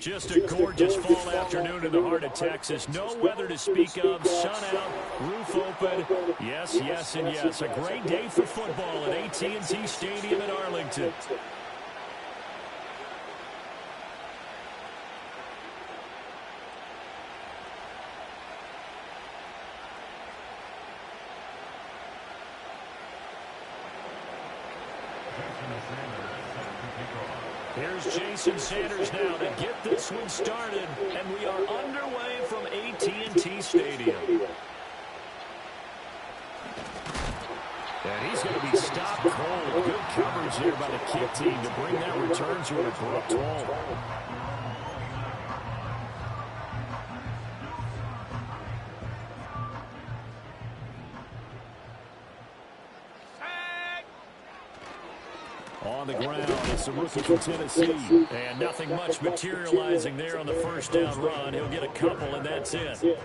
Just a gorgeous fall afternoon in the heart of Texas. No weather to speak of. Sun out, roof open. Yes, yes, and yes. A great day for football at AT&T Stadium in Arlington. Here's Jason Sanders now to get this one started, and we are underway from AT&T Stadium. And he's going to be stopped cold. Good coverage here by the kick team to bring that return to an abrupt halt. On the ground, it's the rookie from Tennessee. And nothing much materializing there on the first down run. He'll get a couple, and that's it.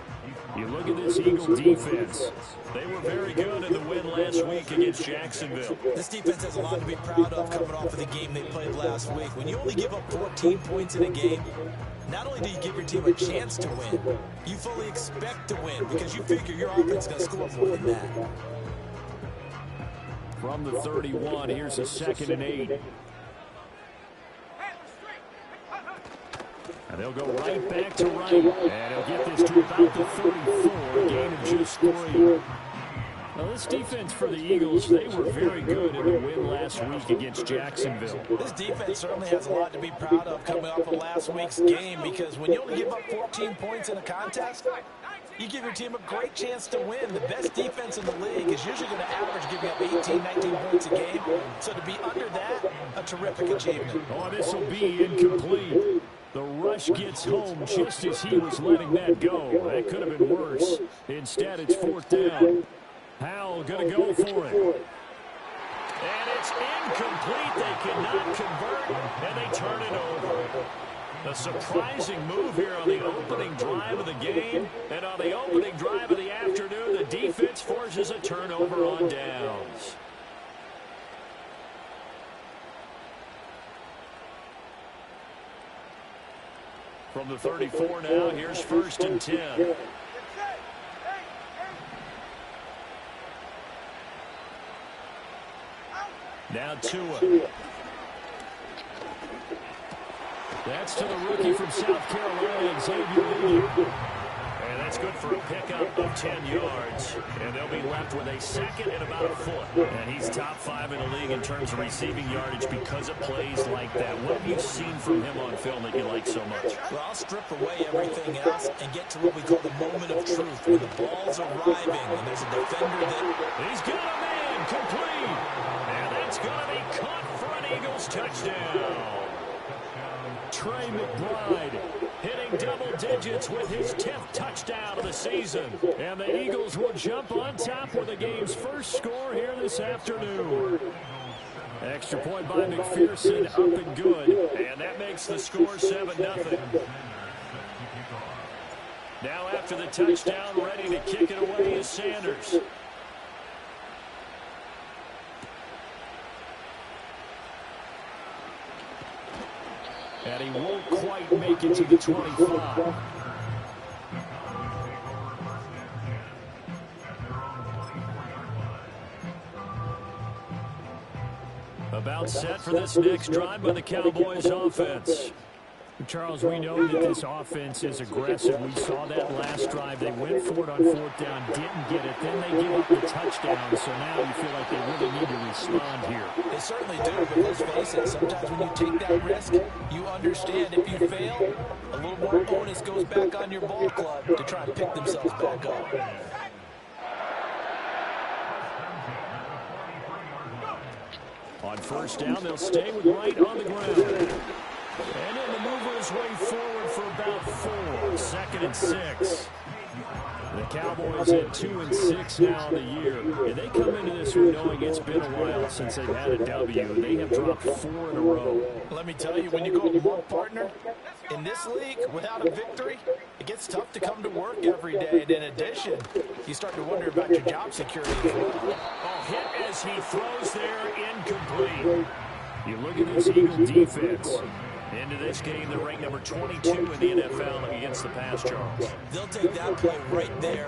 You look at this Eagle defense. They were very good in the win last week against Jacksonville. This defense has a lot to be proud of coming off of the game they played last week. When you only give up 14 points in a game, not only do you give your team a chance to win, you fully expect to win because you figure your offense is going to score more than that. From the 31, here's a 2nd and 8. And they'll go right back to right. And he'll get this to about the 34, a gain of just 3. Now, this defense for the Eagles, they were very good in the win last week against Jacksonville. This defense certainly has a lot to be proud of coming off of last week's game because when you only give up 14 points in a contest, you give your team a great chance to win. The best defense in the league is usually going to average giving up 18, 19 points a game. So to be under that, a terrific achievement. Oh, this will be incomplete. The rush gets home just as he was letting that go. That could have been worse. Instead, it's 4th down. Howell going to go for it. And it's incomplete. They cannot convert, and they turn it over. A surprising move here on the opening drive of the game. And on the opening drive of the afternoon, the defense forces a turnover on downs. From the 34 now, here's 1st and 10. Now Tua. That's to the rookie from South Carolina, Xavier Lee. And that's good for a pickup of 10 yards. And they'll be left with a 2nd and about a foot. And he's top 5 in the league in terms of receiving yardage because of plays like that. What have you seen from him on film that you like so much? Well, I'll strip away everything else and get to what we call the moment of truth, when the ball's arriving and there's a defender that... He's got a man complete. And that's going to be caught for an Eagles touchdown. Trey McBride hitting double digits with his 10th touchdown of the season. And the Eagles will jump on top with the game's first score here this afternoon. Extra point by McPherson, up and good. And that makes the score 7-0. Now after the touchdown, ready to kick it away is Sanders. And he won't quite make it to the 25. About set for this next drive by the Cowboys offense. Charles, we know that this offense is aggressive. We saw that last drive. They went for it on 4th down, didn't get it. Then they give up the touchdown. So now you feel like they really need to respond here. They certainly do, but let's face it, sometimes when you take that risk, you understand if you fail, a little more onus goes back on your ball club to try to pick themselves back up. On 1st down, they'll stay with Wright on the ground. And then the mover his way forward for about 4. 2nd and 6. The Cowboys at 2-6 now in the year. And they come into this one knowing it's been a while since they've had a W. They have dropped 4 in a row. Let me tell you, when you go to work, partner, in this league, without a victory, it gets tough to come to work every day. And in addition, you start to wonder about your job security as well. Oh, hit as he throws there, incomplete. You look at this Eagle defense. Into this game, they're ranked number 22 in the NFL against the pass, Charles. They'll take that play right there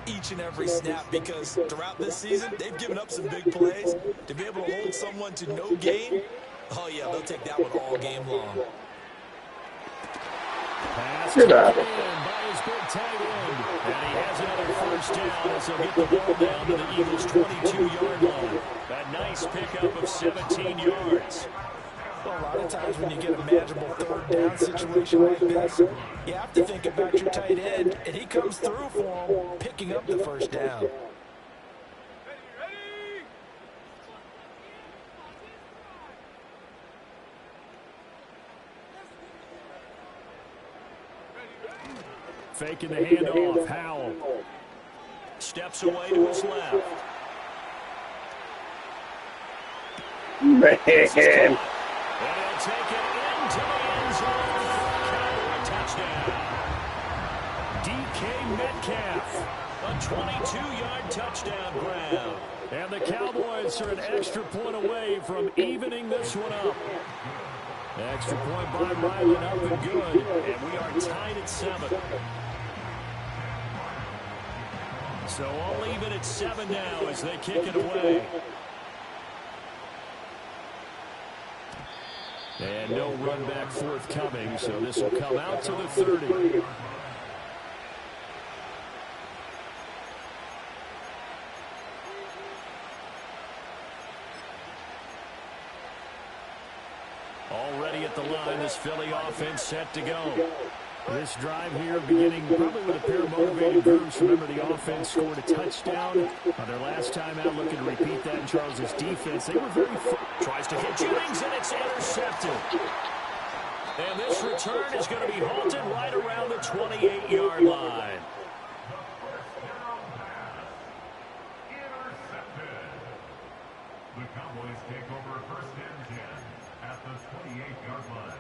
each and every snap because throughout this season, they've given up some big plays. To be able to hold someone to no gain, oh, yeah, they'll take that one all game long. Pass taken in by his big tight end. And he has another first down as he'll get the ball down to the Eagles' 22-yard line. A nice pickup of 17 yards. Well, a lot of times when you get a manageable third down situation like this, you have to think about your tight end, and he comes through for him, picking up the first down. Faking the handoff, Howell. Steps away to his left. Man. And he'll take it into the end zone for a Cowboy touchdown. DK Metcalf, a 22-yard touchdown grab. And the Cowboys are an extra point away from evening this one up. Extra point by Ryland up and good. And we are tied at 7. So all even at 7 now as they kick it away. And no run back forthcoming, so this will come out to the 30. Already at the line, this Philly offense set to go. This drive here beginning probably with a pair of motivated groups. Remember, the offense scored a touchdown on their last time out. Looking to repeat that in Charles' defense. They were very tries to hit Jennings, and it's intercepted. And this return is going to be halted right around the 28-yard line. The Cowboys take over first and 10 at the 28-yard line.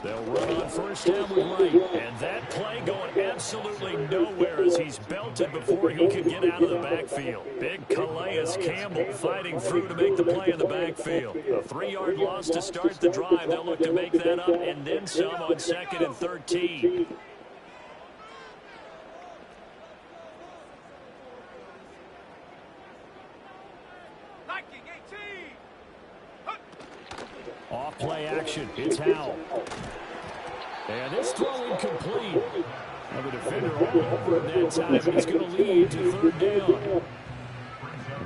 They'll run on first down with Wright. And that play going absolutely nowhere as he's belted before he could get out of the backfield. Big Calais Campbell fighting through to make the play in the backfield. A 3-yard loss to start the drive. They'll look to make that up and then some on 2nd and 13. Off play action. It's Howell. And this throw incomplete. Now the defender all over him that time. He's going to lead to 3rd down.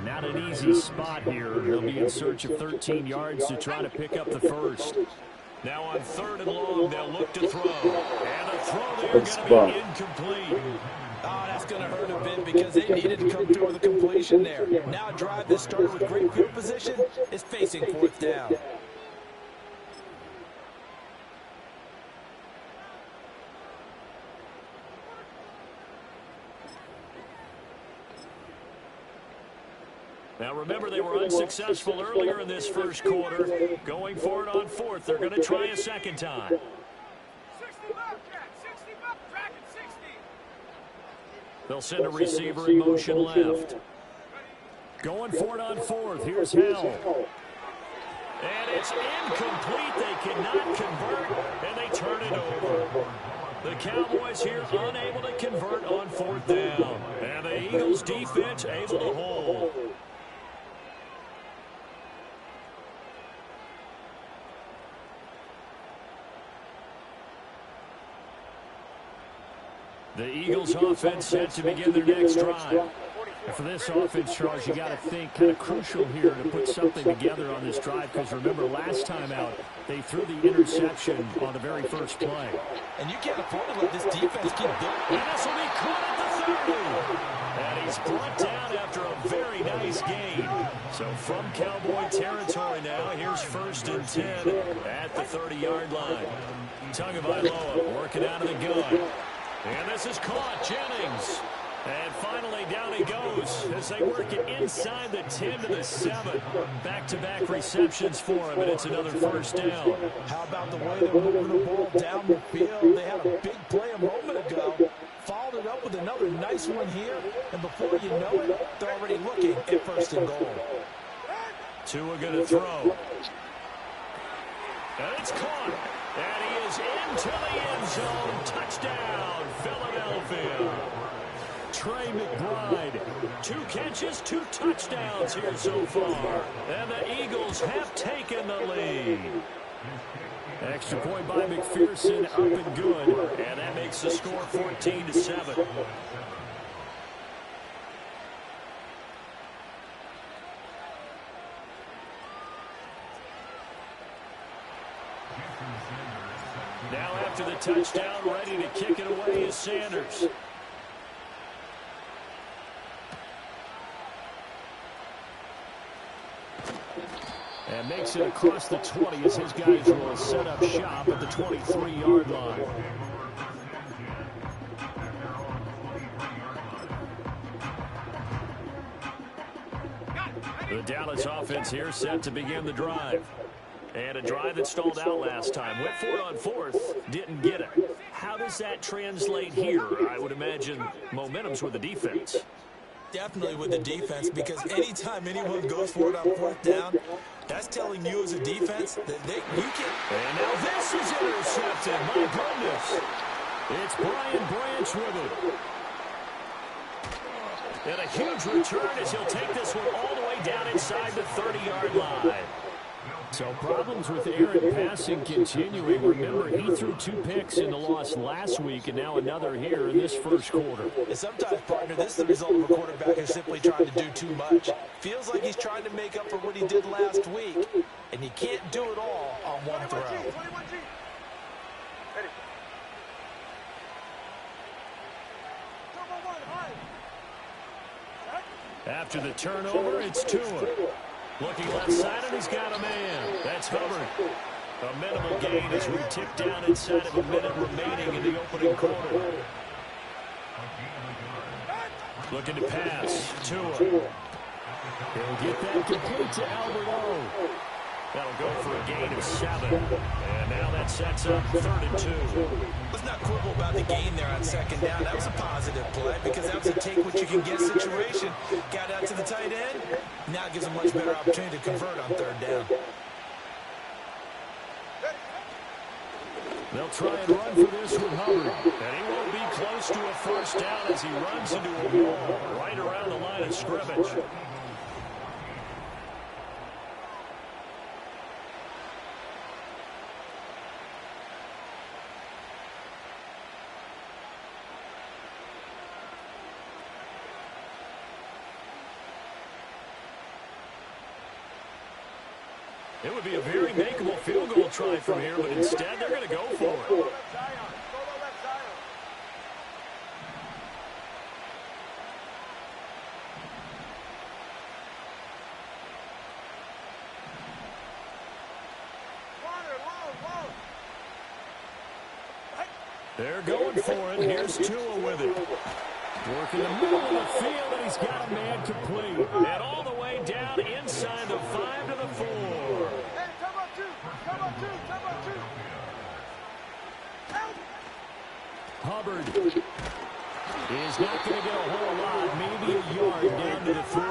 Not an easy spot here. He'll be in search of 13 yards to try to pick up the first. Now on 3rd and long, they'll look to throw. And the throw there going to be incomplete. Oh, that's going to hurt a bit because they needed to come through with a completion there. Now a drive that started with great field position is facing 4th down. Now remember, they were unsuccessful earlier in this first quarter. Going for it on 4th. They're going to try a second time. They'll send a receiver in motion left. Going for it on 4th. Here's Howell. And it's incomplete. They cannot convert, and they turn it over. The Cowboys here unable to convert on 4th down. And the Eagles defense able to hold. The Eagles offense set to begin their next drive. And for this offense, Charles, you got to think kind of crucial here to put something together on this drive because remember last time out they threw the interception on the very first play. And you can't afford to let this defense keep building. And this will be caught at the 30. And he's brought down after a very nice gain. So from Cowboy territory now, here's 1st and 10 at the 30-yard line. Tagovailoa working out of the gun. And this is caught. Jennings. And finally, down he goes as they work it inside the 10 to the 7. Back-to-back receptions for him, and it's another first down. How about the way they're moving the ball down the field? They had a big play a moment ago. Followed it up with another nice one here. And before you know it, they're already looking at first and goal. Tua going to throw. And it's caught. And he is into the end zone. Touchdown, Philadelphia. Trey McBride, 2 catches, 2 touchdowns here so far. And the Eagles have taken the lead. Extra point by McPherson, up and good. And that makes the score 14-7. Now after the touchdown, ready to kick it away is Sanders. And makes it across the 20 as his guys will set up shop at the 23-yard line. The Dallas offense here set to begin the drive. And a drive that stalled out last time. Went for it on 4th, didn't get it. How does that translate here? I would imagine momentum's with the defense. Definitely with the defense, because anytime anyone goes for it on 4th down, that's telling you as a defense that you can. And now this is intercepted. My goodness. It's Brian Branch with it. And a huge return as he'll take this one all the way down inside the 30-yard line. So problems with Aaron passing continuing. Remember, he threw 2 picks in the loss last week, and now another here in this first quarter. And sometimes, partner, this is the result of a quarterback who's simply trying to do too much. Feels like he's trying to make up for what he did last week, and you can't do it all on one throw. After the turnover, it's Tua. Looking left side, and he's got a man. That's Hubbard. A minimal gain as we tick down inside of a minute remaining in the opening quarter. Looking to pass. Tua. He'll get that complete to Alberto. That'll go for a gain of 7. And now that sets up 3rd and 2. Let's not quibble about the gain there on 2nd down. That was a positive play because that was a take-what-you-can-get situation. Got out to the tight end. Now it gives a much better opportunity to convert on 3rd down. They'll try and run for this with Hubbard. And he won't be close to a first down as he runs into a wall right around the line of scrimmage. It would be a very makeable field goal try from here, but instead they're going to go for it. They're going for it. Here's Tua with it. Working the middle of the field, and he's got a man complete. And all the way down inside the 5 to the 4. Hubbard is not going to get a whole lot, maybe a yard down to the 3.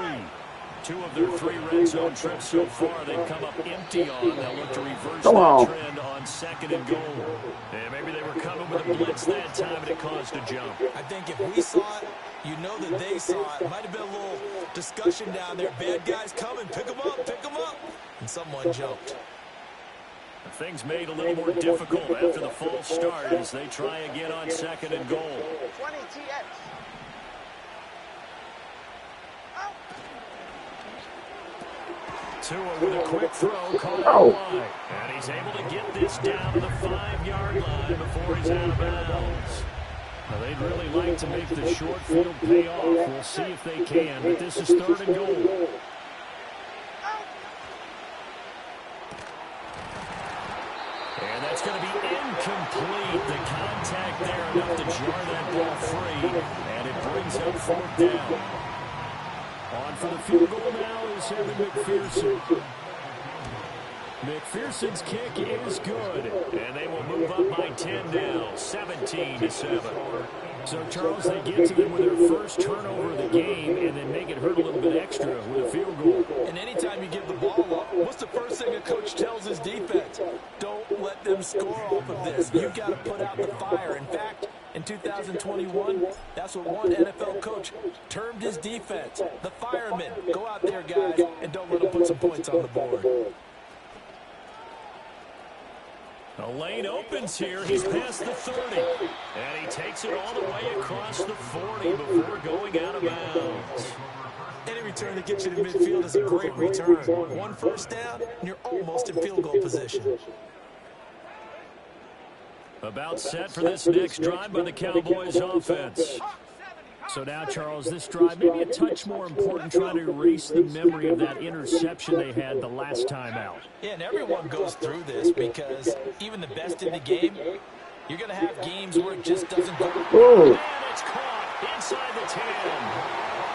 2 of their 3 red zone trips so far, they've come up empty on. They'll look to reverse that trend on 2nd and goal. And maybe they were coming with a blitz that time, and it caused a jump. I think if we saw it, you know that they saw it. Might have been a little discussion down there. Bad guys coming. Pick them up. Pick them up. And someone jumped. Things made a little more difficult after the false start as they try again on 2nd and goal. 20 TX. Tua with a quick throw, caught out wide. And he's able to get this down to the 5-yard line before he's out of bounds. Now, they'd really like to make the short field pay off. We'll see if they can, but this is 3rd and goal. And that's going to be incomplete. The contact there enough to jar that ball free. And it brings up fourth down. On for the field goal now is Evan McPherson. McPherson's kick is good. And they will move up by 10 now, 17-7. So, Charles, they get to them with their first turnover of the game and then make it hurt a little bit extra with a field goal. And anytime you give the ball up, what's the first thing a coach tells his defense? Don't let them score off of this. You've got to put out the fire. In fact, in 2021, that's what one NFL coach termed his defense. The firemen. Go out there, guys, and don't let them put some points on the board. A lane opens here. He's past the 30. And he takes it all the way across the 40 before going out of bounds. Any return that gets you to midfield is a great return. One first down, and you're almost in field goal position. About set for this next drive by the Cowboys offense. So now, Charles, this drive maybe a touch more important, trying to erase the memory of that interception they had the last time out. Yeah, and everyone goes through this because even the best in the game, you're going to have games where it just doesn't go. And it's caught inside the 10.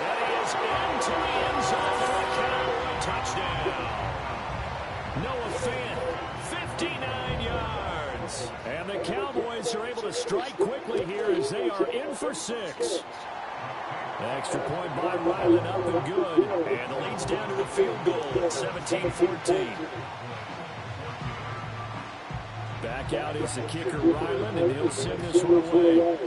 And he is into the end zone for a Cowboy touchdown. Noah Fant, 59 yards. And the Cowboys are able to strike quickly here as they are in for 6. Extra point by Ryland, up and good. And the lead's down to a field goal at 17-14. Back out is the kicker, Ryland, and he'll send this one away.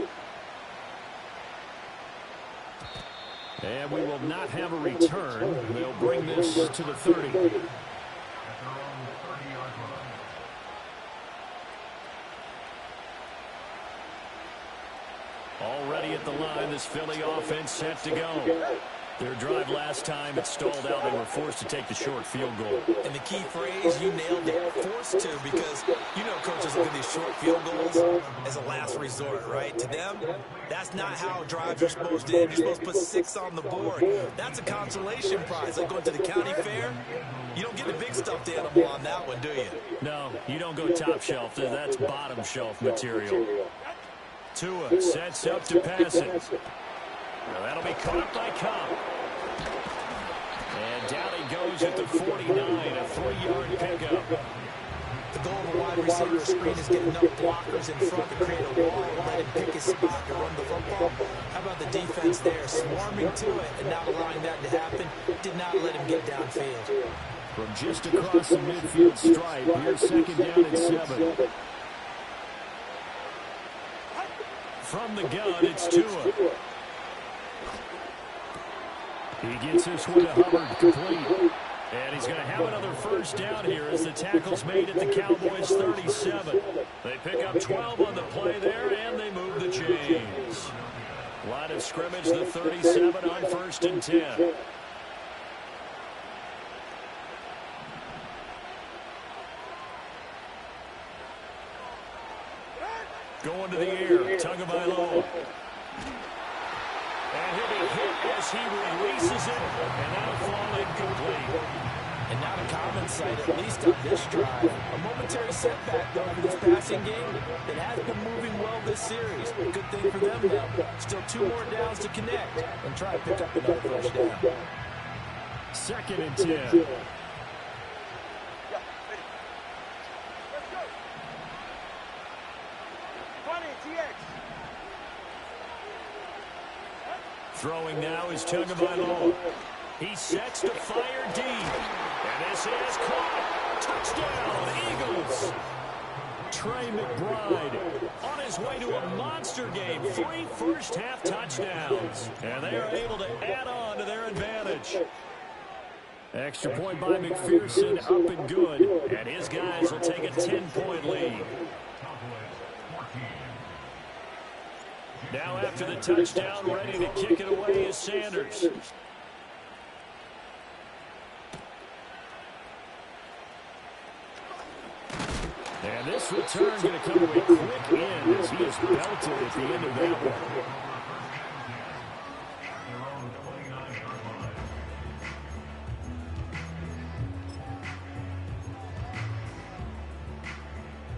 And we will not have a return. They'll bring this to the 30. Already at the line, this Philly offense set to go. Their drive last time, it stalled out. They were forced to take the short field goal. And the key phrase, you nailed it, forced to, because you know coaches look at these short field goals as a last resort, right? To them, that's not how drives are supposed to end. You're supposed to put 6 on the board. That's a consolation prize. Like going to the county fair, you don't get the big stuffed animal on that one, do you? No, you don't go top shelf. That's bottom shelf material. Tua sets up to pass it. Now that'll be caught by Cobb. And down he goes at the 49, a 3-yard pickup. The goal of a wide receiver screen is getting enough blockers in front to create a wall and let him pick his spot to run the football. How about the defense there, swarming to it and not allowing that to happen? Did not let him get downfield. From just across the midfield stripe, here's second down and 7. From the gun, it's Tua. He gets this one to Hubbard, complete. And he's going to have another first down here as the tackle's made at the Cowboys' 37. They pick up 12 on the play there, and they move the chains. Line of scrimmage, the 37 on 1st and 10. Going to the air, Tagovailoa. And he'll be hit as he releases it, and that'll fall incomplete. And not a common sight, at least on this drive. A momentary setback, though, for this passing game that has been moving well this series. Good thing for them, though. Still 2 more downs to connect and try to pick up another first down. 2nd and 10. Throwing now is Tagovailoa. He sets to fire deep. And this is caught. Touchdown, Eagles. Trey McBride on his way to a monster game. 3 first-half touchdowns. And they are able to add on to their advantage. Extra point by McPherson, up and good. And his guys will take a 10-point lead. Now after the touchdown, ready to kick it away is Sanders. And this return going to come to a quick end as he is belted at the end of that one.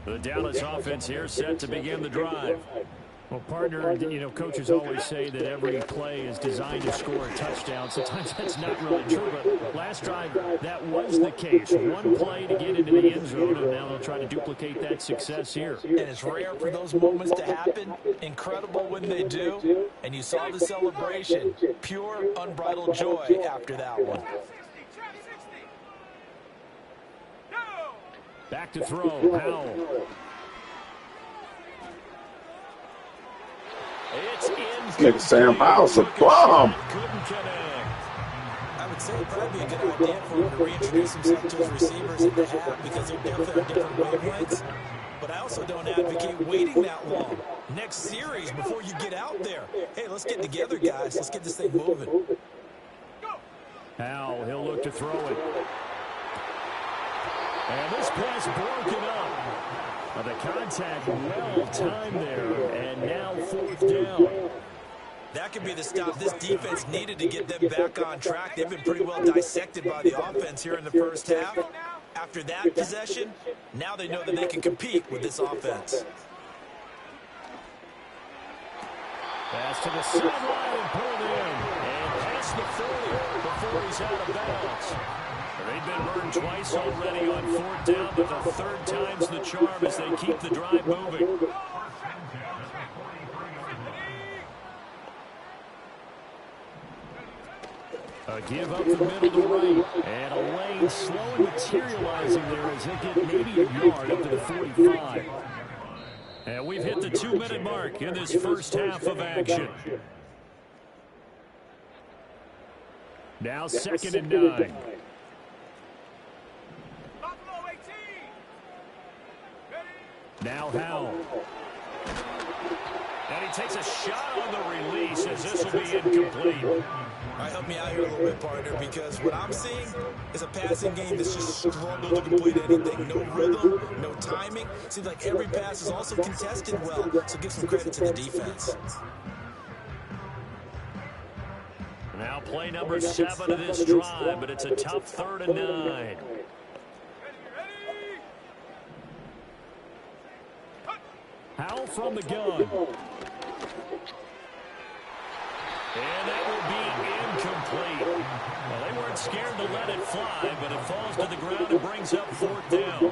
The Dallas offense here set to begin the drive. Well, partner, you know, coaches always say that every play is designed to score a touchdown. Sometimes that's not really true, but last drive, that was the case. One play to get into the end zone, and now they'll try to duplicate that success here. And it's rare for those moments to happen. Incredible when they do. And you saw the celebration. Pure, unbridled joy after that one. Back to throw, Howell. It's in. Nigga Sam Howell's a bomb. Couldn't connect. I would say it'd probably be a good idea for him to reintroduce himself to his receivers in the half because they're definitely on different wavelengths. But I also don't advocate waiting that long. Next series before you get out there. Hey, let's get together, guys. Let's get this thing moving. Howell, he'll look to throw it. And this pass broken up. The contact well timed there, and now 4th down. That could be the stop this defense needed to get them back on track. They've been pretty well dissected by the offense here in the first half. After that possession, now they know that they can compete with this offense. Pass to the sideline and pulled in. And past the 40 before he's out of bounds. They've been burned twice already on 4th down, but the 3rd time's the charm as they keep the drive moving. A give up the middle to right, and a lane slowly materializing there as they get maybe a yard up to the 45. And we've hit the 2-minute mark in this first half of action. Now 2nd and 9. Now Howell. And he takes a shot on the release as this will be incomplete. All right, help me out here a little bit, partner, because what I'm seeing is a passing game that's just struggled to complete anything. No rhythm, no timing. Seems like every pass is also contested well, so give some credit to the defense. Now play number 7 of this drive, but it's a tough 3rd and 9. Howell from the gun. And that will be incomplete. Well, they weren't scared to let it fly, but it falls to the ground and brings up 4th down.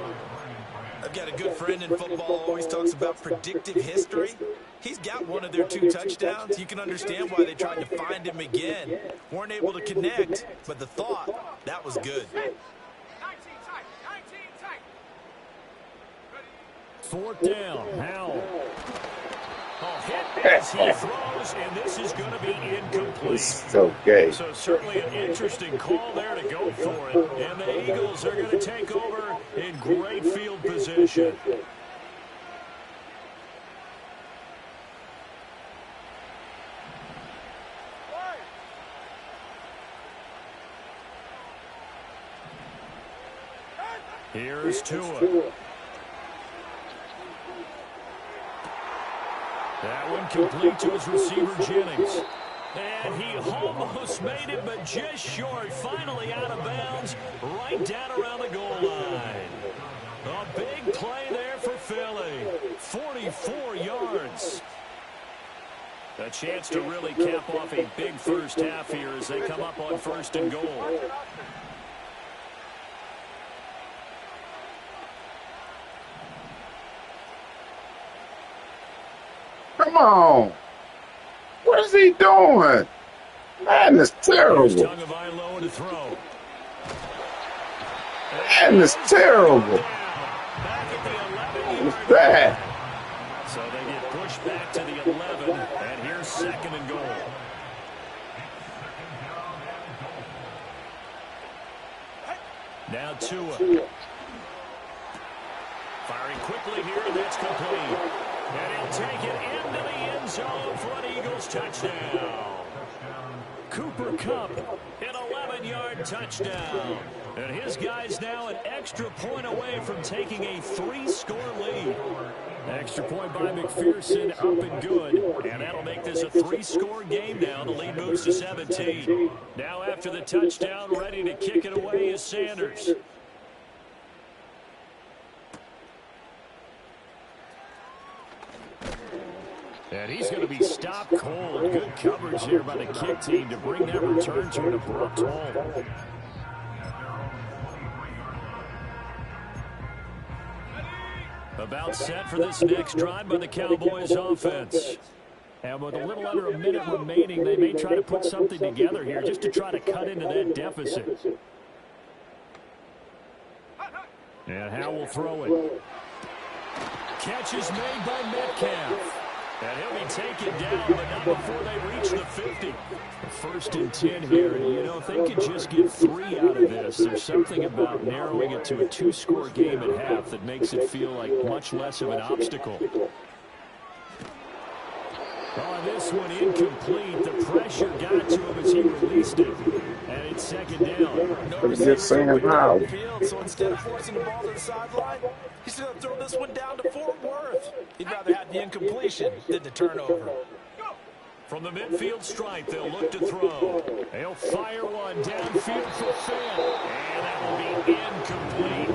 I've got a good friend in football who always talks about predictive history. He's got one of their 2 touchdowns. You can understand why they tried to find him again. Weren't able to connect, but the thought, that was good. 4th down, Howell. Oh, hit as he throws, and this is going to be incomplete. It's okay. So certainly an interesting call there to go for it. And the Eagles are going to take over in great field position. Here's Tua. That one complete to his receiver, Jennings. And he almost made it, but just short. Finally out of bounds, right down around the goal line. A big play there for Philly. 44 yards. A chance to really cap off a big first half here as they come up on 1st and goal. Come on. What is he doing? Man, it's terrible. Man, it's terrible. What's that? So they get pushed back to the 11, and here's 2nd and goal. Now Tua. Firing quickly here, and that's complete. And he'll take it into the end zone for an Eagles touchdown. Cooper Kupp, an 11-yard touchdown. And his guy's now an extra point away from taking a 3-score lead. Extra point by McPherson, up and good. And that'll make this a 3-score game now. The lead moves to 17. Now after the touchdown, ready to kick it away is Sanders. And he's going to be stopped cold. Good coverage there by the kick team to bring that return to an abrupt halt. About set for this next drive by the Cowboys offense. And with a little under a minute remaining, they may try to put something together here just to try to cut into that deficit. And Howe will throw it. Catch is made by Metcalf. And he'll be taken down, but not before they reach the 50. First and 10 here. And, you know, if they could just get 3 out of this, there's something about narrowing it to a 2-score game at half that makes it feel like much less of an obstacle. Oh, this one incomplete. The pressure got to him as he released it. And it's second down. Pretty good Sam Howell. So instead of forcing the ball to the sideline, he's going to throw this one down to Fort Worth. He'd rather have the incompletion than the turnover. From the midfield stripe, they'll look to throw. They'll fire one downfield for Finn. And that will be incomplete.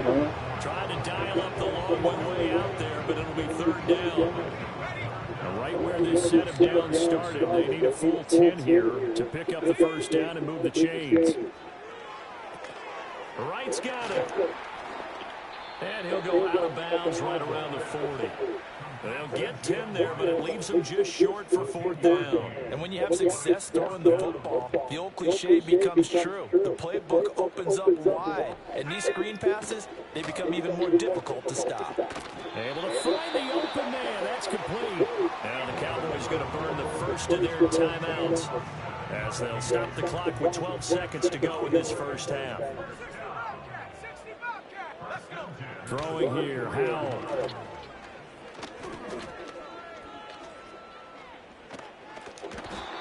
Trying to dial up the long one way out there, but it'll be third down. Right where this set of downs started, they need a full 10 here to pick up the first down and move the chains. Wright's got it. And he'll go out of bounds right around the 40. They'll get 10 there, but it leaves them just short for fourth down. And when you have success throwing the football, the old cliche becomes true. The playbook opens up wide. And these screen passes, they become even more difficult to stop. Able to find the open man. That's complete. Now the Cowboys going to burn the first of their timeouts as they'll stop the clock with 12 seconds to go in this first half. Throwing here, Howell.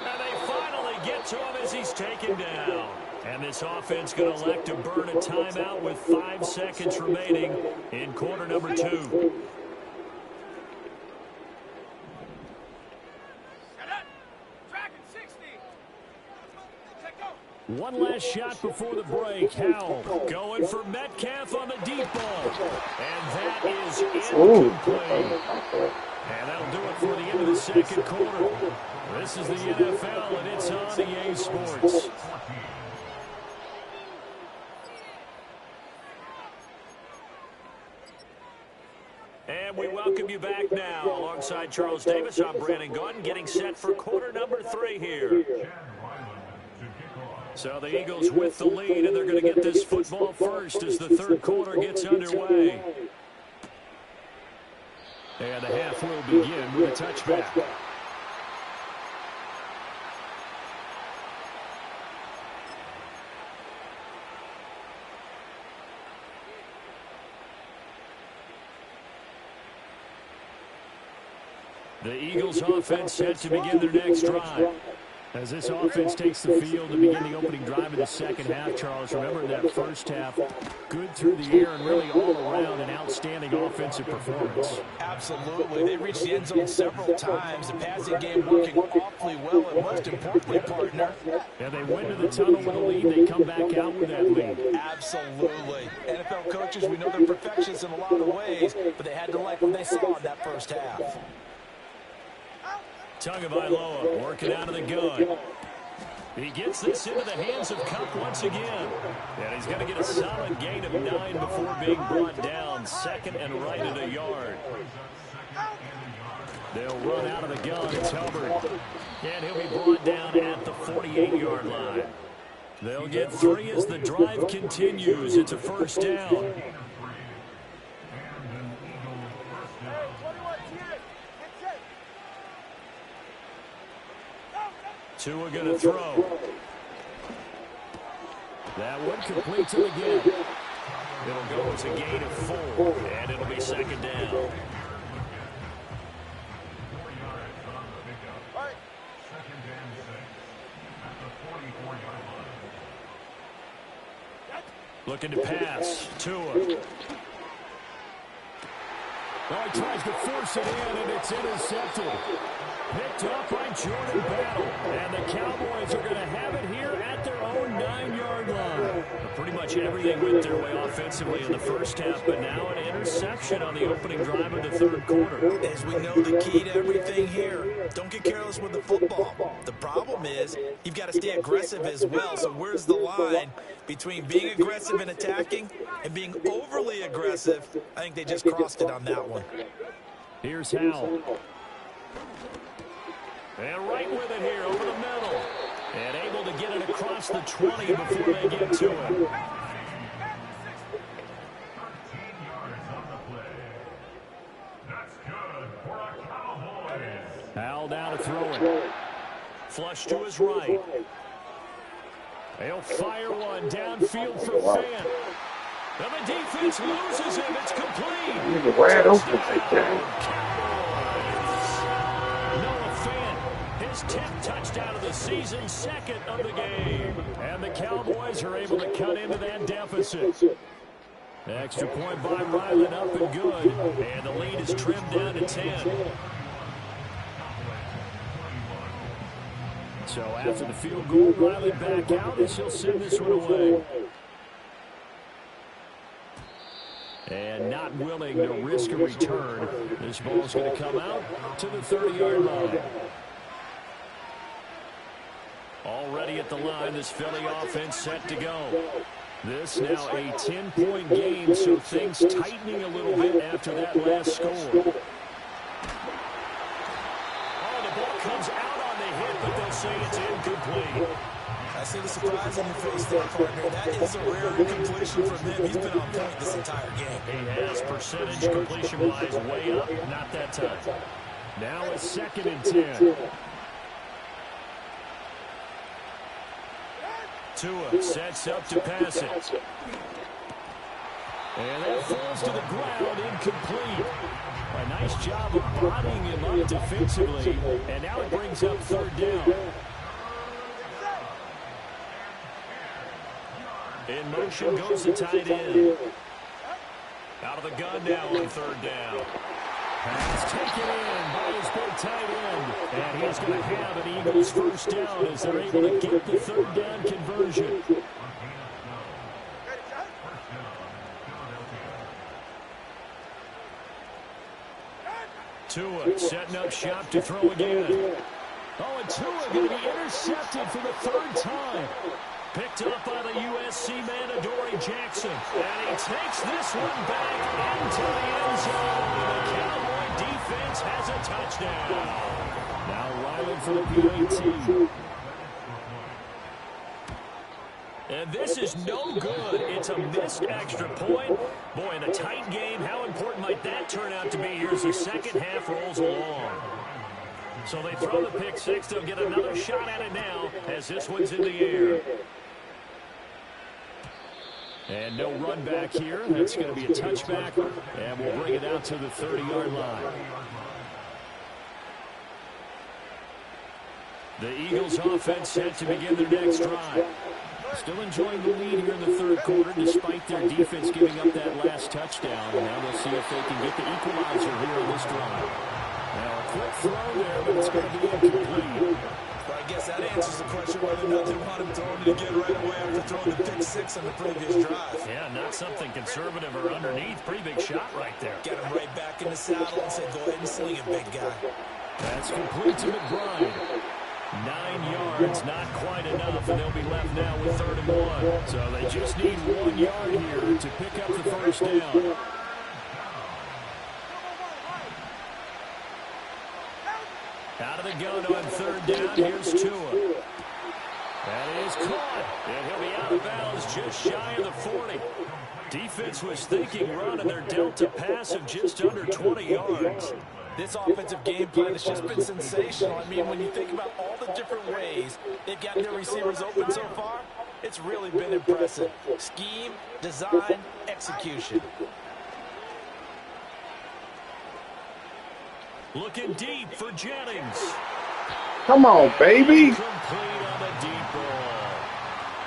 And they finally get to him as he's taken down. And this offense going to elect to burn a timeout with 5 seconds remaining in quarter number 2. One last shot before the break. Howell going for Metcalf on the deep ball. And that is incomplete. And that'll do it for the end of the second quarter. This is the NFL, and it's on EA Sports. And we welcome you back now. Alongside Charles Davis, I'm Brandon Gordon, getting set for quarter number 3 here. So the Eagles with the lead, and they're going to get this football first as the third quarter gets underway. And the half will begin with a touchback. The Eagles offense set to begin their next drive. As this offense takes the field to begin the opening drive of the second half, Charles, remember in that first half, good through the air and really all around an outstanding offensive performance. Absolutely. They reached the end zone several times. The passing game working awfully well, and most importantly, partner. And they went to the tunnel with a lead. They come back out with that lead. Absolutely. NFL coaches, we know they're perfectionists in a lot of ways, but they had to like what they saw in that first half. Tagovailoa working out of the gun. He gets this into the hands of Cup once again. And he's going to get a solid gain of 9 before being brought down. Second and right at a yard. They'll run out of the gun. It's Hubbard. And he'll be brought down at the 48-yard line. They'll get 3 as the drive continues. It's a first down. Tua going to throw. That one complete to again. It'll go as a gain of 4, and it'll be second down. Looking to pass. Tua. Oh, he tries to force it in, and it's intercepted. Picked up by Jordan Battle. And the Cowboys are going to have it here at their own 9-yard line. Pretty much everything went their way offensively in the first half, but now an interception on the opening drive of the third quarter. As we know, the key to everything here, don't get careless with the football. The problem is you've got to stay aggressive as well. So where's the line between being aggressive and attacking and being overly aggressive? I think they just crossed it on that one. Here's Howell. And right with it here over the middle. And able to get it across the 20 before they get to it. 13 yards on the play. That's good for a Cowboys. Howell down to throw it. Flush to his right. He'll fire one downfield for Fant. And the defense loses him. It's complete. He's wide open right there. 10th touchdown of the season, second of the game. And the Cowboys are able to cut into that deficit. Extra point by Ryland up and good. And the lead is trimmed down to 10. So after the field goal, Ryland back out as he'll send this one away. And not willing to risk a return. This ball's going to come out to the 30-yard line. Already at the line, this Philly offense set to go. This now a 10-point game, so things tightening a little bit after that last score. Oh, the ball comes out on the hit, but they'll say it's incomplete. I see the surprise on your face there, partner. That is a rare incompletion from him. He's been on point this entire game. He has percentage completion-wise way up, not that time. Now a 2nd and 10. Tua sets up to pass it. And that falls to the ground, incomplete. A nice job of bodying him up defensively. And now it brings up 3rd down. In motion goes the tight end. Out of the gun now on 3rd down. Pass taken in by his big tight end. And he's going to have an Eagles first down as they're able to get the 3rd down conversion. Tua setting up shop to throw again. Oh, and Tua going to be intercepted for the 3rd time. Picked up by the USC man, Adoree Jackson. And he takes this one back into the end zone. The Cowboy defense has a touchdown. Now Ryland for the PAT. And this is no good. It's a missed extra point. Boy, in a tight game, how important might that turn out to be here as the second half rolls along? So they throw the pick six. They'll get another shot at it now as this one's in the air. And no run back here. That's going to be a touchback. And we'll bring it out to the 30-yard line. The Eagles offense set to begin their next drive. Still enjoying the lead here in the 3rd quarter despite their defense giving up that last touchdown. And now they'll see if they can get the equalizer here on this drive. Now a quick throw there, but it's going to be incomplete. Well, I guess that answers the question whether or not they want him throwing it again right away after throwing the pick six on the previous drive. Yeah, not something conservative or underneath. Pretty big shot right there. Get him right back in the saddle and say, go ahead and sling it, big guy. That's complete to McBride. 9 yards, not quite enough, and they'll be left now with 3rd and 1. So they just need 1 yard here to pick up the first down. Out of the gun on 3rd down, here's Tua. That is caught, and he'll be out of bounds just shy of the 40. Defense was thinking run, and they're dealt a pass of just under 20 yards. This offensive game plan has just been sensational. I mean, when you think about all the different ways they've gotten their receivers open so far, it's really been impressive. Scheme, design, execution. Looking deep for Jennings. Come on, baby. Complete on the deep ball.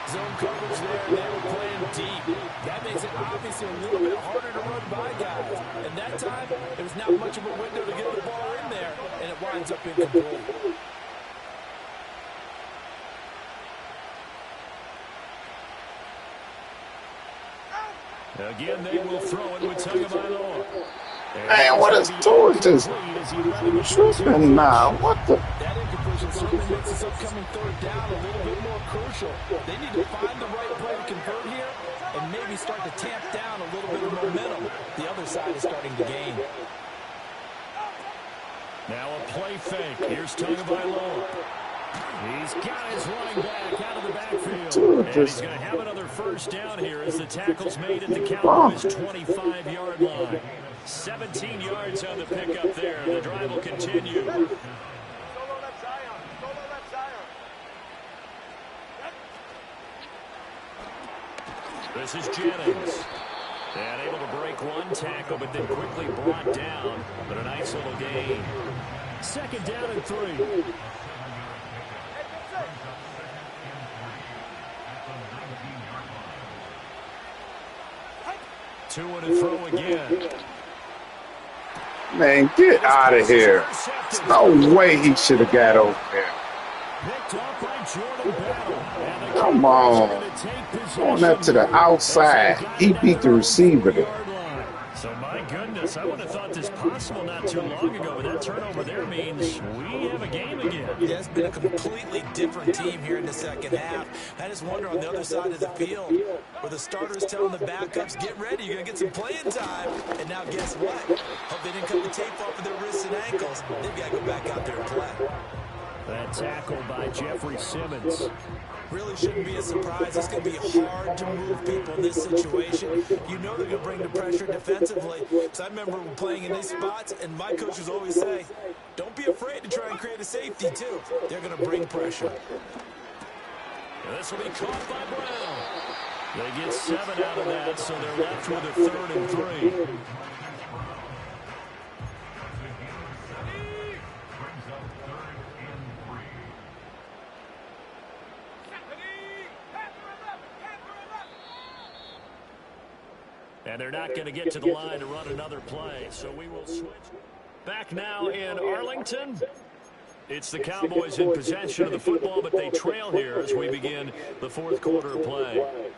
Zone coverage there, they were playing deep. That makes it obvious makes it a little bit harder to run by guys. And that time, it was not much of a window to get the ball in there, and it winds up incomplete. Again, they will throw it with Tagovailoa. Man, what is doing this? Tripping now. What the? That incompletion certainly makes this upcoming third down a little bit more crucial. They need to find the right play to convert here and maybe start to tamp down a little bit of momentum. The other side is starting to gain. Now a play fake. Here's Tagovailoa. He's got his running back out of the backfield. And he's going to have another first down here as the tackle's made at the Cowboys' 25-yard line. 17 yards on the pickup there. The drive will continue. This is Jennings. And able to break one tackle, but then quickly brought down. But a nice little gain. Second down and 3. Two and a throw again. Man, get out of here. There's no way he should have got over there. Come on. Going up to the outside. He beat the receiver there. So, my goodness, I would have thought this possible not too long ago, but that turnover there means we have a game again. Yeah, it's been a completely different team here in the second half. I just wonder on the other side of the field where the starters telling the backups, get ready, you're going to get some playing time. And now guess what? Hope they didn't cut the tape off of their wrists and ankles. They've got to go back out there and play. That tackle by Jeffrey Simmons. Really shouldn't be a surprise. It's going to be hard to move people in this situation. You know they're going to bring the pressure defensively. So I remember playing in these spots, and my coaches always say, don't be afraid to try and create a safety, too. They're going to bring pressure. This will be caught by Brown. They get 7 out of that, so they're left with a 3rd and 3. And they're not going to get to the line to run another play, so we will switch. Back now in Arlington. It's the Cowboys in possession of the football, but they trail here as we begin the 4th quarter of play.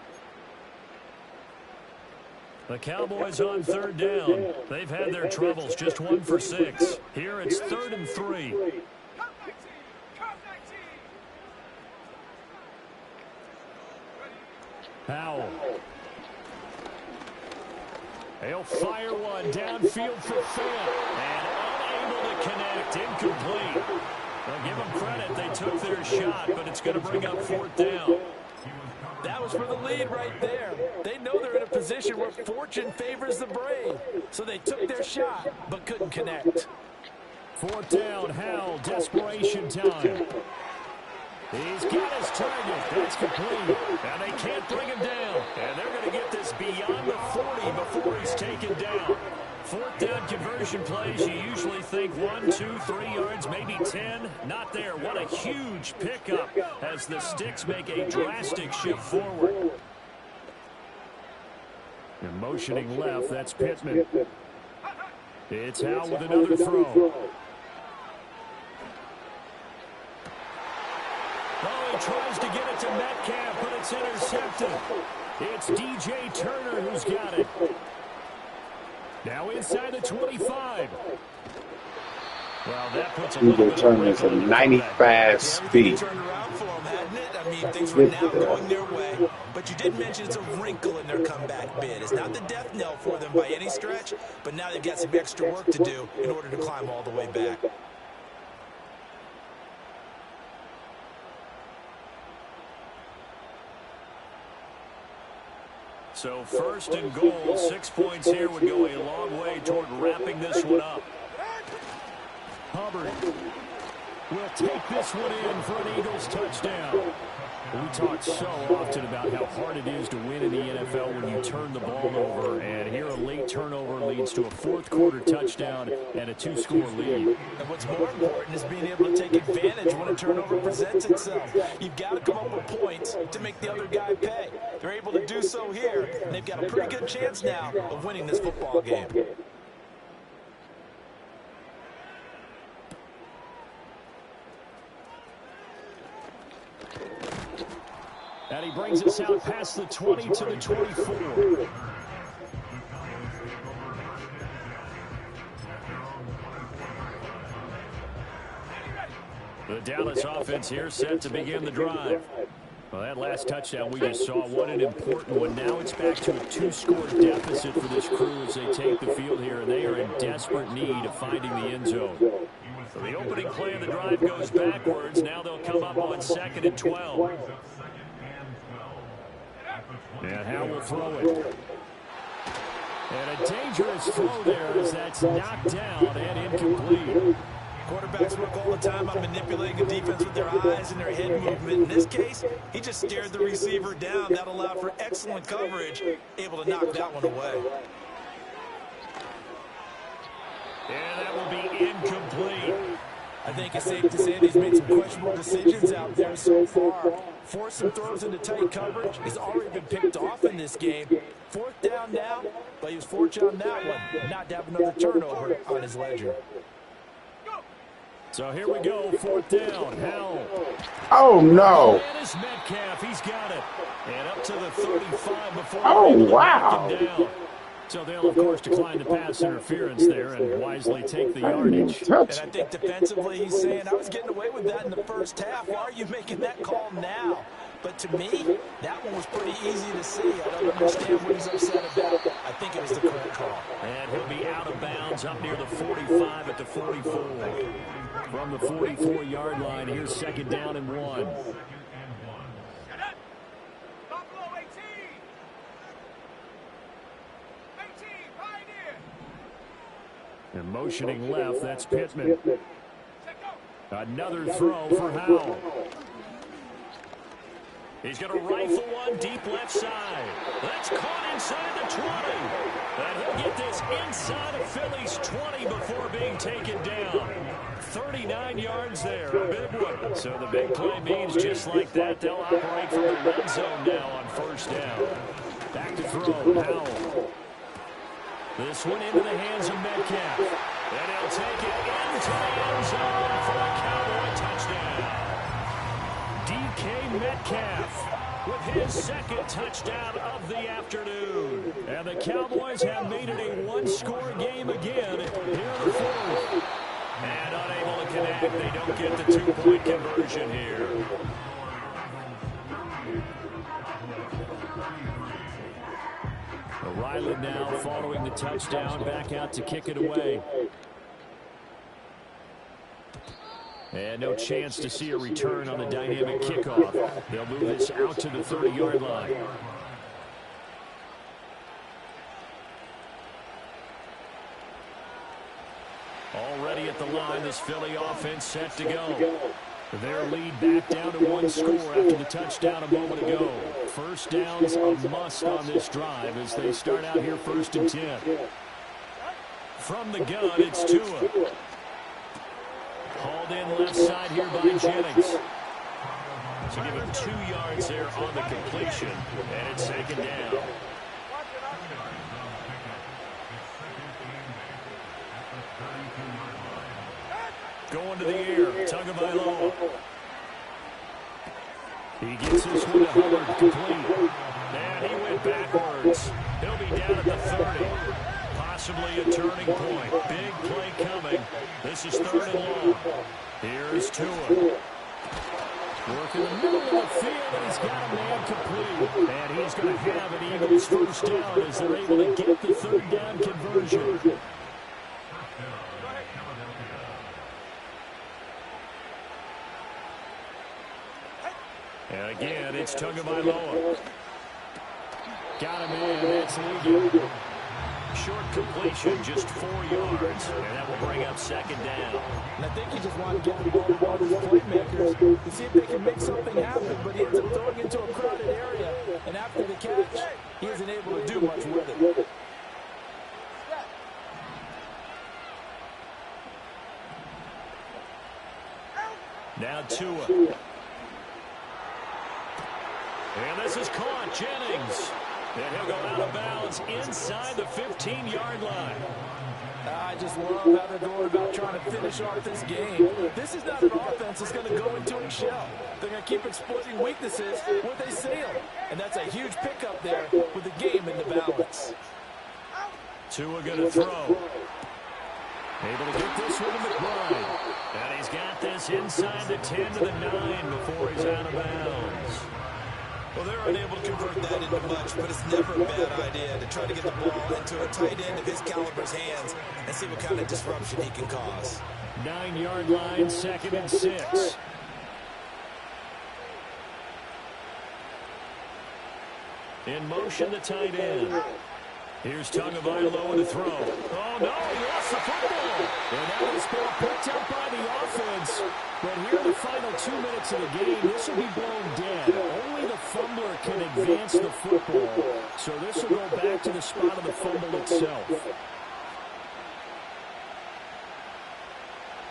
The Cowboys on 3rd down. They've had their troubles, just 1 for 6. Here it's 3rd and 3. Powell. He'll fire one downfield for Fant. And unable to connect. Incomplete. Well, give them credit. They took their shot, but it's going to bring up 4th down. That was for the lead right there. They know they're in a position where fortune favors the brave. So they took their shot, but couldn't connect. 4th down, Howell, desperation time. He's got his target. That's complete. And they can't bring him down. And they're going to get this beyond the 40 before he's taken down. 4th down conversion plays, you usually think 1, 2, 3 yards, maybe 10. Not there. What a huge pickup as the Sticks make a drastic shift forward. And motioning left, that's Pittman. It's Howell with another throw. Oh, he tries to get it to Metcalf, but it's intercepted. It's DJ Turner who's got it. Now inside the 25. Well, that puts a little bit Turner is a 95 speed. Turned around for them, hadn't it? I mean, things were now going their way. But you did mention it's a wrinkle in their comeback bid. It's not the death knell for them by any stretch, but now they've got some extra work to do in order to climb all the way back. So 1st and goal, 6 points here would go a long way toward wrapping this one up. Hubbard. will take this one in for an Eagles touchdown. We talk so often about how hard it is to win in the NFL when you turn the ball over. And here a late turnover leads to a fourth-quarter touchdown and a two-score lead. And what's more important is being able to take advantage when a turnover presents itself. You've got to come up with points to make the other guy pay. They're able to do so here, and they've got a pretty good chance now of winning this football game. And he brings us out past the 20 to the 24. The Dallas offense here set to begin the drive. Well, that last touchdown we just saw, what an important one. Now it's back to a two-score deficit for this crew as they take the field here, and they are in desperate need of finding the end zone. So the opening play of the drive goes backwards. Now they'll come up on 2nd and 12. And Howe will throw it. And a dangerous throw there as that's knocked down and incomplete. Quarterbacks work all the time on manipulating the defense with their eyes and their head movement. In this case, he just stared the receiver down. That allowed for excellent coverage, able to knock that one away. And that will be incomplete. I think it's safe to say that he's made some questionable decisions out there so far. Forced some throws into tight coverage. He's already been picked off in this game. 4th down now, but he was fortunate on that one, not to have another turnover on his ledger. So here we go, 4th down. Howell. Oh, no. And it's Metcalf. He's got it. And up to the 35 before wow. him down. So they'll, of course, decline the pass interference there and wisely take the yardage. And I think defensively he's saying, I was getting away with that in the first half. Why are you making that call now? But to me, that one was pretty easy to see. I don't understand what he's upset about. I think it was the correct call. And he'll be out of bounds up near the 45 at the 44. From the 44-yard line, here's 2nd down and 1. And motioning left, that's Pittman. Another throw for Howell. He's going to rifle one deep left side. That's caught inside the 20. And he'll get this inside of Philly's 20 before being taken down. 39 yards there, a big one. So the big play means just like that, they'll operate from the red zone now on 1st down. Back to throw, Howell. This one into the hands of Metcalf. And he'll take it into the end zone for a Cowboy touchdown. DK Metcalf with his 2nd touchdown of the afternoon. And the Cowboys have made it a one-score game again here in the 4th. And unable to connect, they don't get the 2-point conversion here. Riley now following the touchdown, back out to kick it away. And no chance to see a return on the dynamic kickoff. They'll move this out to the 30-yard line. Already at the line, this Philly offense set to go. Their lead back down to 1 score after the touchdown a moment ago. 1st down's a must on this drive as they start out here 1st and 10. From the gun, it's Tua. Hauled in left side here by Jennings. So give him 2 yards there on the completion, and it's taken down. Going to the air, Tagovailoa. He gets this one to Hubbard, complete. And he went backwards. He'll be down at the 30. Possibly a turning point. Big play coming. This is 3rd and long. Here's Tua. Working the middle of the field, and he's got a man complete. And he's going to have an Eagles 1st down as they're able to get the 3rd down conversion. And again, it's Tagovailoa. Got him in. That's Ligon. short completion, just 4 yards. And that will bring up second down. And I think he just wanted to get the ball to one of his playmakers to see if they can make something happen, but he ends up throwing into a crowded area. And after the catch, he isn't able to do much with it. Now Tua. And this is caught. Jennings. And he'll go out of bounds inside the 15-yard line. I just love how they're going about trying to finish off this game. This is not an offense that's going to go into a shell. They're going to keep exploiting weaknesses where they see them. And that's a huge pickup there with the game in the balance. Tua going to throw. Able to get this one to McBride. And he's got this inside the 10 to the 9 before he's out of bounds. Well, they're unable to convert that into much, but it's never a bad idea to try to get the ball into a tight end of his caliber's hands and see what kind of disruption he can cause. 9-yard line, 2nd and 6. In motion, the tight end. Here's Tagovailoa to throw. Oh, no, he lost the football. And that is picked up by the offense. But here in the final 2 minutes of the game, this will be blown dead. Only the fumbler can advance the football. So this will go back to the spot of the fumble itself.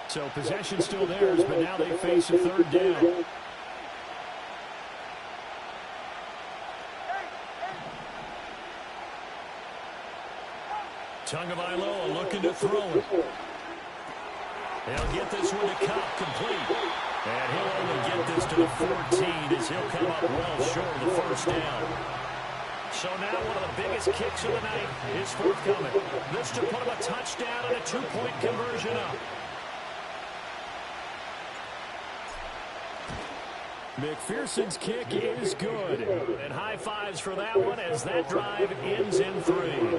So possession still theirs, but now they face a 3rd down. Tagovailoa looking to throw it. He'll get this one to Cup, complete. And he'll only get this to the 14 as he'll come up well short of the 1st down. So now one of the biggest kicks of the night is forthcoming. This to put him a touchdown and a 2-point conversion up. McPherson's kick is good. And high fives for that one as that drive ends in 3.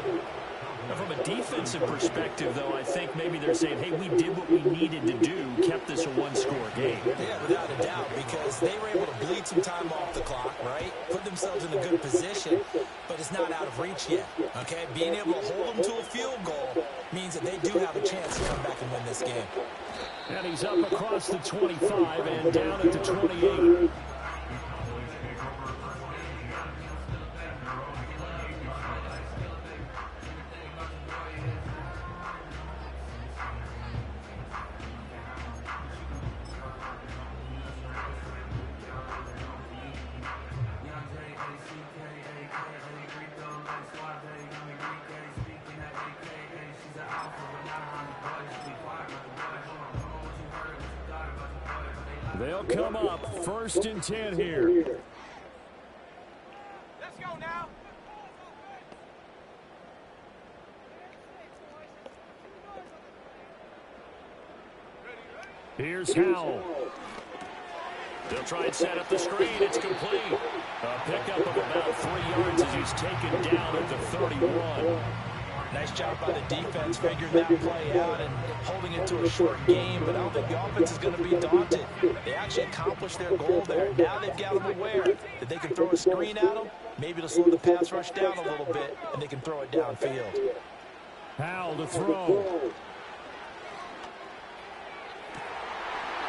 Now, from a defensive perspective, though, I think maybe they're saying, hey, we did what we needed to do, kept this a 1-score game. Yeah, without a doubt, because they were able to bleed some time off the clock, right? Put themselves in a good position, but it's not out of reach yet, okay? Being able to hold them to a field goal means that they do have a chance to come back and win this game. And he's up across the 25 and down at the 28. They'll come up 1st and 10 here. Let's go now. Here's Howell. They'll try and set up the screen. It's complete. A pickup of about 3 yards as he's taken down at the 31. Nice job by the defense figuring that play out and holding it to a short game, but I don't think the offense is going to be daunted. They actually accomplished their goal there. Now they've got them aware that they can throw a screen at them, maybe to slow the pass rush down a little bit, and they can throw it downfield. Howell to throw.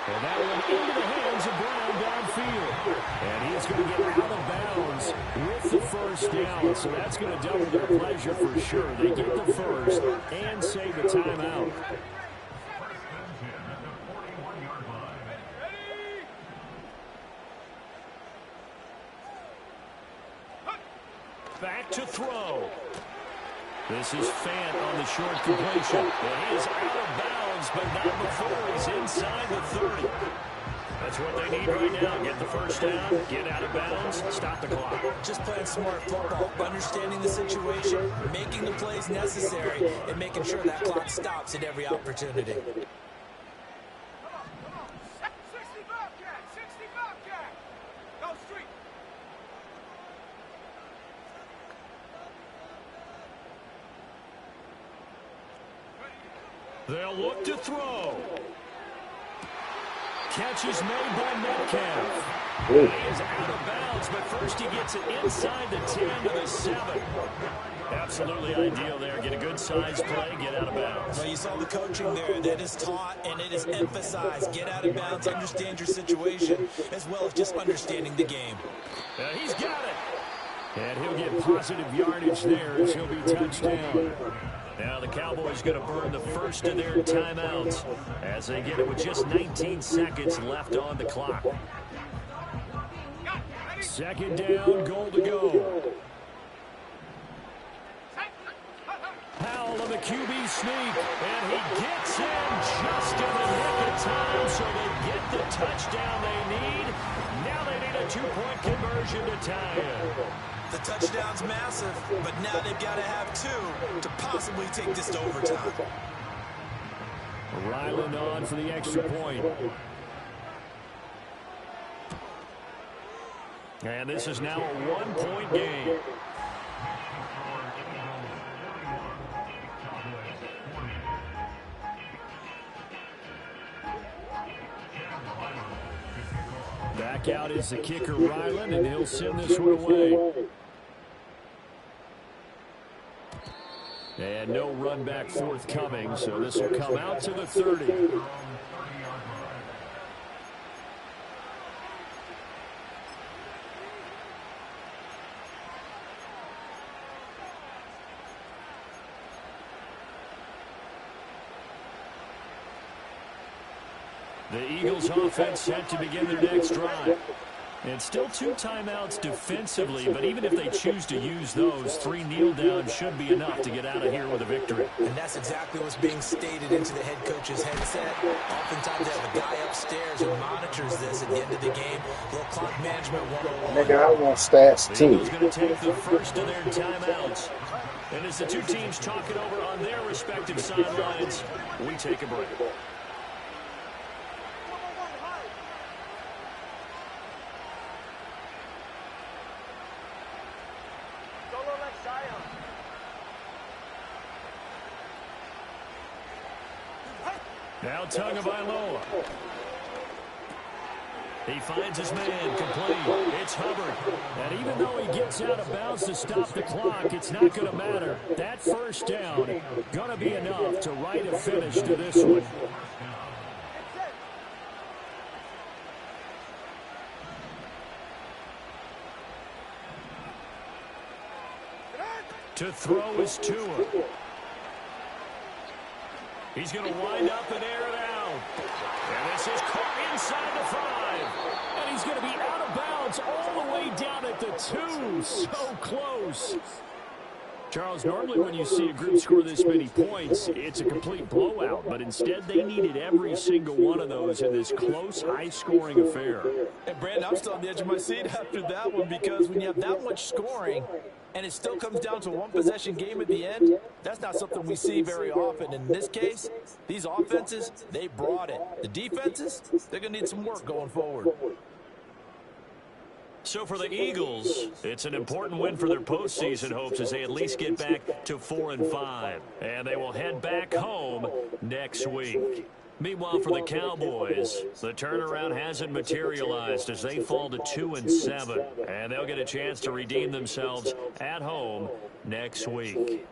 And that one into the hands of Brown downfield. And he's going to get out of bounds with the 1st down. So that's going to double their pleasure for sure. They get the 1st and save the timeout. Back to throw. This is Fant on the short completion. And he is out of bounds, but not before he's inside the 30. That's what they need right now. Get the 1st down, get out of bounds, stop the clock. Just playing smart football, understanding the situation, making the plays necessary, and making sure that clock stops at every opportunity. They'll look to throw. Catch is made by Metcalf. He is out of bounds, but first he gets it inside the 10 to the 7. Absolutely ideal there. Get a good size play, get out of bounds. Well, you saw the coaching there that is taught and it is emphasized. Get out of bounds, understand your situation, as well as just understanding the game. He's got it. And he'll get positive yardage there as he'll be touchdown. Now the Cowboys going to burn the first of their timeouts as they get it with just 19 seconds left on the clock. Second down, goal to go. Powell on the QB sneak, and he gets in just in the nick of time, so they get the touchdown they need. Now they need a two-point conversion to tie it. The touchdown's massive, but now they've got to have two to possibly take this to overtime. Ryland on for the extra point. And this is now a one-point game. Back out is the kicker, Ryland, and he'll send this one away. And no run back forthcoming, so this will come out to the 30. The Eagles offense set to begin their next drive. And still two timeouts defensively, but even if they choose to use those, 3 kneel downs should be enough to get out of here with a victory. And that's exactly what's being stated into the head coach's headset. Oftentimes they have a guy upstairs who monitors this at the end of the game. Little clock management 101. Nigga, I want stats The too. Eagles going to take the first of their timeouts. And as the two teams talk it over on their respective sidelines, we take a break. Now Tagovailoa. He finds his man, complete. It's Hubbard. And even though he gets out of bounds to stop the clock, it's not going to matter. That first down going to be enough to write a finish to this one. To throw is Tua. He's going to wind up and air it out. And this is caught inside the 5. And he's going to be out of bounds all the way down at the 2. So close. Charles, normally when you see a group score this many points, it's a complete blowout. But instead, they needed every single one of those in this close, high-scoring affair. And, Brandon, I'm still on the edge of my seat after that one because when you have that much scoring and it still comes down to a one-possession game at the end, that's not something we see very often. In this case, these offenses, they brought it. The defenses, they're going to need some work going forward. So for the Eagles, it's an important win for their postseason hopes as they at least get back to 4-5. And they will head back home next week. Meanwhile, for the Cowboys, the turnaround hasn't materialized as they fall to 2-7. And they'll get a chance to redeem themselves at home next week.